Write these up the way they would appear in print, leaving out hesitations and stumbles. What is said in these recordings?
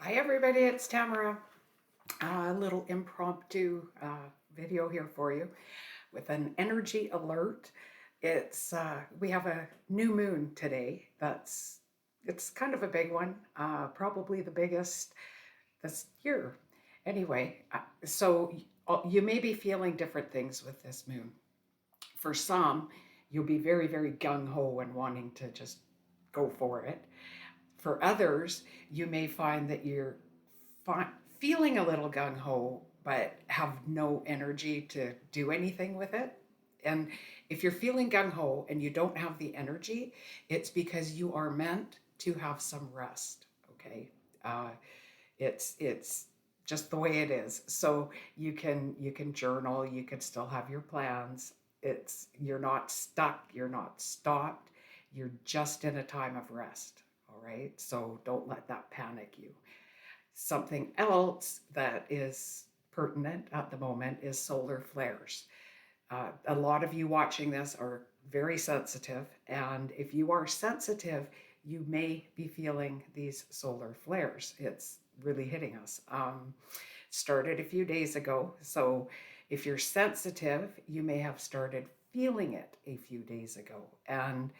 Hi everybody, it's Tamara. A little impromptu video here for you with an energy alert. We have a new moon today. It's kind of a big one, probably the biggest this year. Anyway, you may be feeling different things with this moon. For some, you'll be very, very gung ho and wanting to just go for it. For others, you may find that you're feeling a little gung ho, but have no energy to do anything with it. And if you're feeling gung ho and you don't have the energy, it's because you are meant to have some rest. Okay, uh, it's just the way it is. So you can journal. You can still have your plans. You're not stuck. You're not stopped. You're just in a time of rest. All right. So don't let that panic you. Something else that is pertinent at the moment is solar flares. A lot of you watching this are very sensitive, and if you are sensitive, you may be feeling these solar flares. It's really hitting us. Started a few days ago, so if you're sensitive, you may have started feeling it a few days ago. And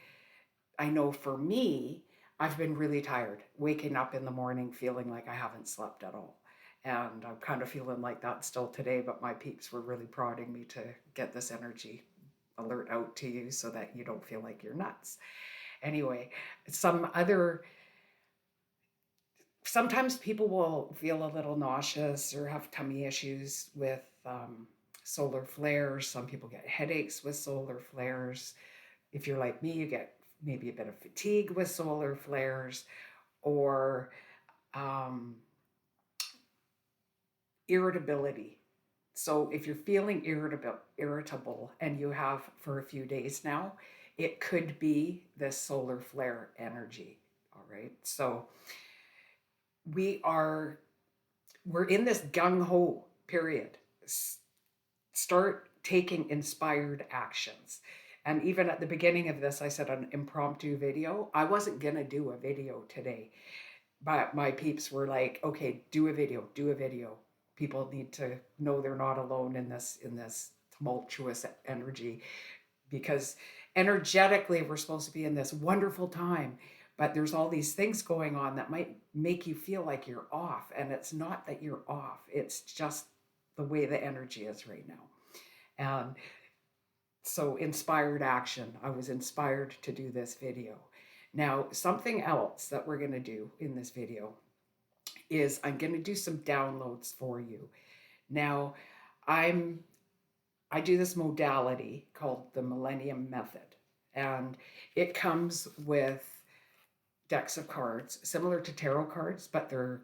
I know for me, I've been really tired, waking up in the morning feeling like I haven't slept at all. And I'm kind of feeling like that still today, but my peeps were really prodding me to get this energy alert out to you so that you don't feel like you're nuts. Anyway, some other, sometimes people will feel a little nauseous or have tummy issues with solar flares. Some people get headaches with solar flares. If you're like me, you get maybe a bit of fatigue with solar flares or um, irritability. So if you're feeling irritable and you have for a few days now, it could be this solar flare energy. All right. So we are we're in this gung ho period. Start taking inspired actions. And even at the beginning of this, I said an impromptu video. I wasn't going to do a video today, but my peeps were like, okay, do a video, do a video. People need to know they're not alone in this tumultuous energy, because energetically we're supposed to be in this wonderful time, but there's all these things going on that might make you feel like you're off, and it's not that you're off. It's just the way the energy is right now. And so inspired action. I was inspired to do this video. Now, something else that we're going to do in this video is I'm going to do some downloads for you. Now, I'm I do this modality called the Millennium method, and it comes with decks of cards similar to tarot cards, but they're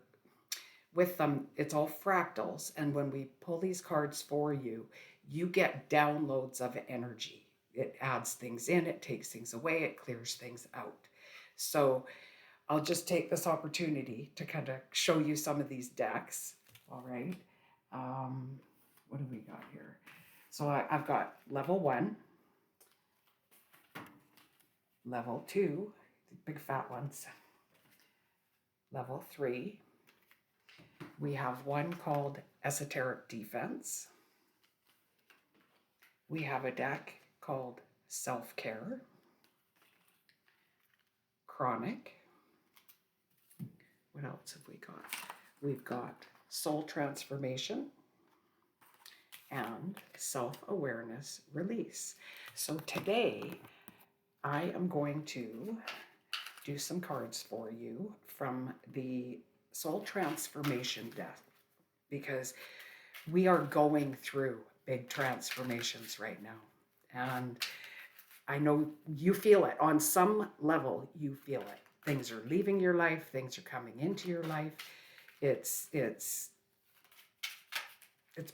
with them, it's all fractals. And when we pull these cards for you, you get downloads of energy. It adds things in, it takes things away, it clears things out. So I'll just take this opportunity to kind of show you some of these decks. All right. Um, what do we got here? So I've got level 1, level 2, the big fat ones, level 3. We have one called Esoteric Defense. We have a deck called Self Care, Chronic. What else have we got? We've got Soul Transformation and Self Awareness Release. So today I am going to do some cards for you from the Soul Transformation deck, because we are going through big transformations right now. And I know you feel it on some level. You feel it. Things are leaving your life. Things are coming into your life. It's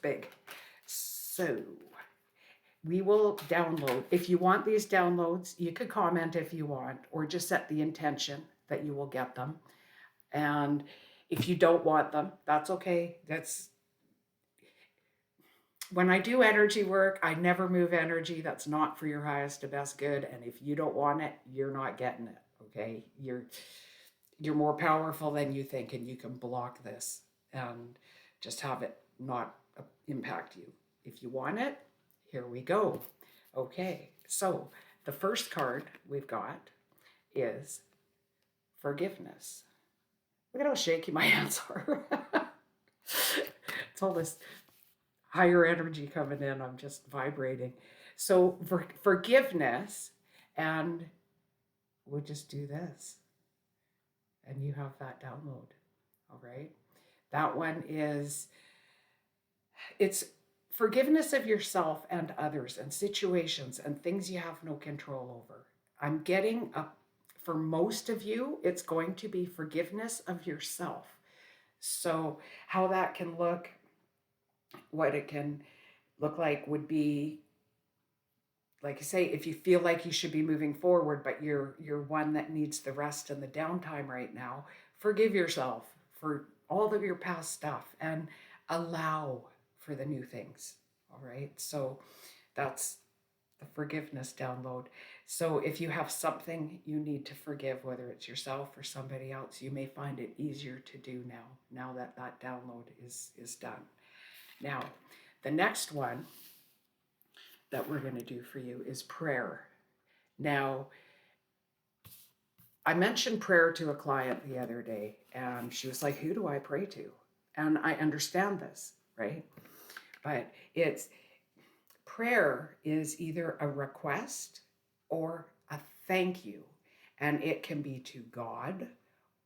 big. So we will download. If you want these downloads, you could comment if you want, or just set the intention that you will get them. And if you don't want them, that's okay. That's when I do energy work, I never move energy that's not for your highest and best good. And if you don't want it, you're not getting it. Okay. you're more powerful than you think, and you can block this and just have it not impact you. If you want it, here we go. Okay, so the first card we've got is forgiveness. Look at how shaky my hands are. It's all this higher energy coming in. I'm just vibrating. So forgiveness, and we'll just do this. And you have that download. All right. That one is, it's forgiveness of yourself and others and situations and things you have no control over. I'm getting up for most of you, it's going to be forgiveness of yourself. So, how that can look, what it can look like would be, like I say, if you feel like you should be moving forward, but you're one that needs the rest and the downtime right now, forgive yourself for all of your past stuff and allow for the new things. All right. So that's the forgiveness download. So if you have something you need to forgive, whether it's yourself or somebody else, you may find it easier to do now that that download is done. Now, the next one that we're going to do for you is prayer. Now, I mentioned prayer to a client the other day, and she was like, who do I pray to? And I understand this, right? But it's prayer is either a request or a thank you. And it can be to God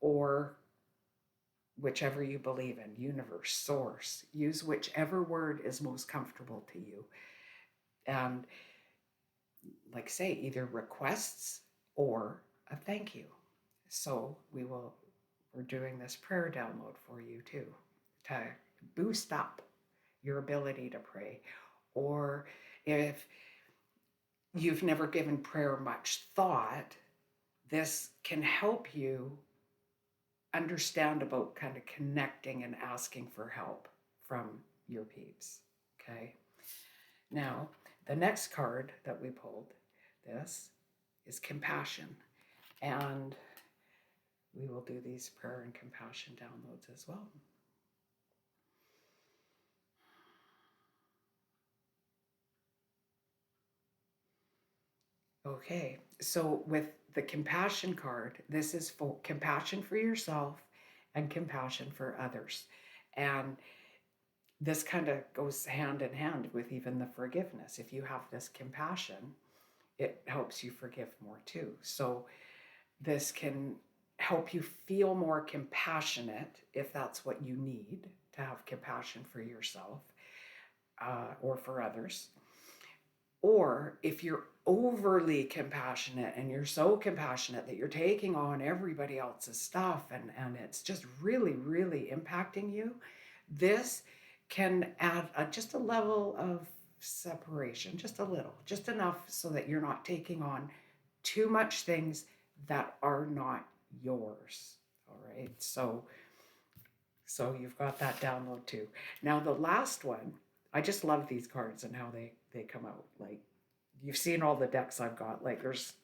or whichever you believe in, universe, source. Use whichever word is most comfortable to you. And like say, either requests or a thank you. So we're doing this prayer download for you too, to boost up your ability to pray. Or if you've never given prayer much thought, this can help you understand about kind of connecting and asking for help from your peeps. Okay. Now, the next card that we pulled, this is compassion. And we will do these prayer and compassion downloads as well. Okay, so with the compassion card, this is for compassion for yourself and compassion for others. And this kind of goes hand in hand with even the forgiveness. If you have this compassion, it helps you forgive more too. So this can help you feel more compassionate if that's what you need to have compassion for yourself or for others. Or if you're overly compassionate and you're so compassionate that you're taking on everybody else's stuff and it's just really, really impacting you, this can add just a level of separation, just a little, just enough so that you're not taking on too much things that are not yours. All right. So you've got that download too. Now the last one, I just love these cards and how they come out. Like, you've seen all the decks I've got. Like, there's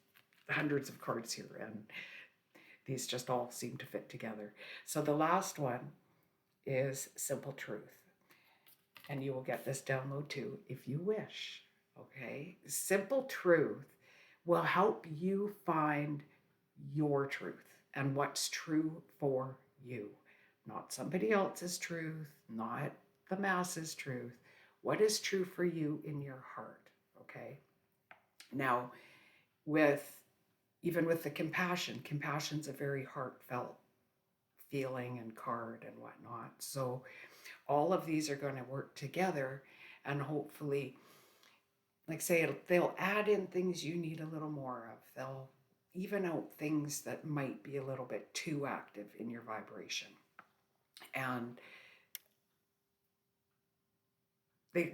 hundreds of cards here, and these just all seem to fit together. So the last one is Simple Truth. And you will get this download too if you wish. Okay? Simple Truth will help you find your truth and what's true for you. Not somebody else's truth, not the masses' truth. What is true for you in your heart, okay? Now, even with the compassion's a very heartfelt feeling and card and whatnot. So all of these are going to work together, and hopefully, like say, they'll add in things you need a little more of. They'll even out things that might be a little bit too active in your vibration. And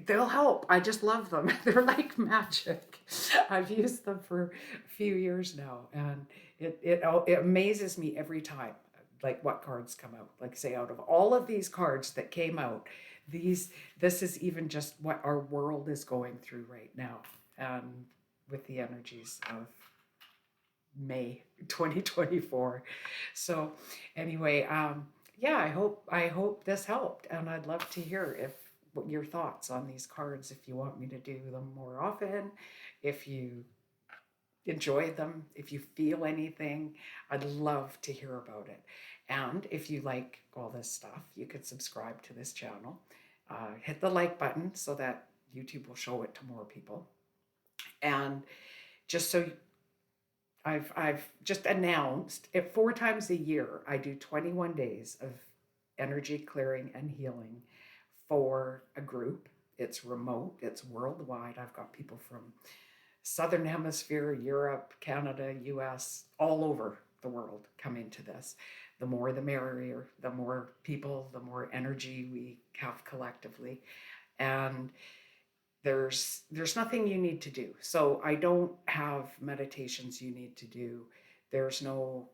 they'll help. I just love them. They're like magic. I've used them for a few years now, and it amazes me every time, like what cards come out. Like say, out of all of these cards that came out, this is even just what our world is going through right now, and with the energies of May 2024. So anyway, yeah, I hope this helped, and I'd love to hear if what your thoughts on these cards, if you want me to do them more often, if you enjoy them, if you feel anything, I'd love to hear about it. And if you like all this stuff, you could subscribe to this channel. Hit the like button so that YouTube will show it to more people. And just so I've just announced it 4 times a year. I do 21 days of energy clearing and healing for a group. It's remote, it's worldwide. I've got people from Southern Hemisphere, Europe, Canada, US, all over the world come into this. The more the merrier, the more people, the more energy we have collectively. And there's nothing you need to do. So I don't have meditations you need to do. There's no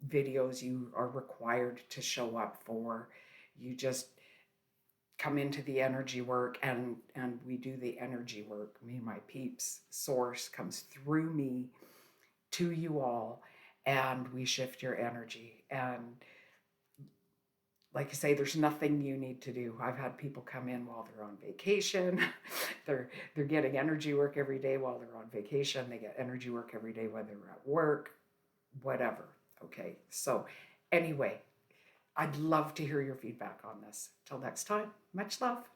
videos you are required to show up for. You just come into the energy work, and we do the energy work. Me and my peeps, source comes through me to you all, and we shift your energy. And like I say, there's nothing you need to do. I've had people come in while they're on vacation. they're getting energy work every day while they're on vacation. They get energy work every day when they're at work, whatever. Okay. So anyway, I'd love to hear your feedback on this. Till next time, much love.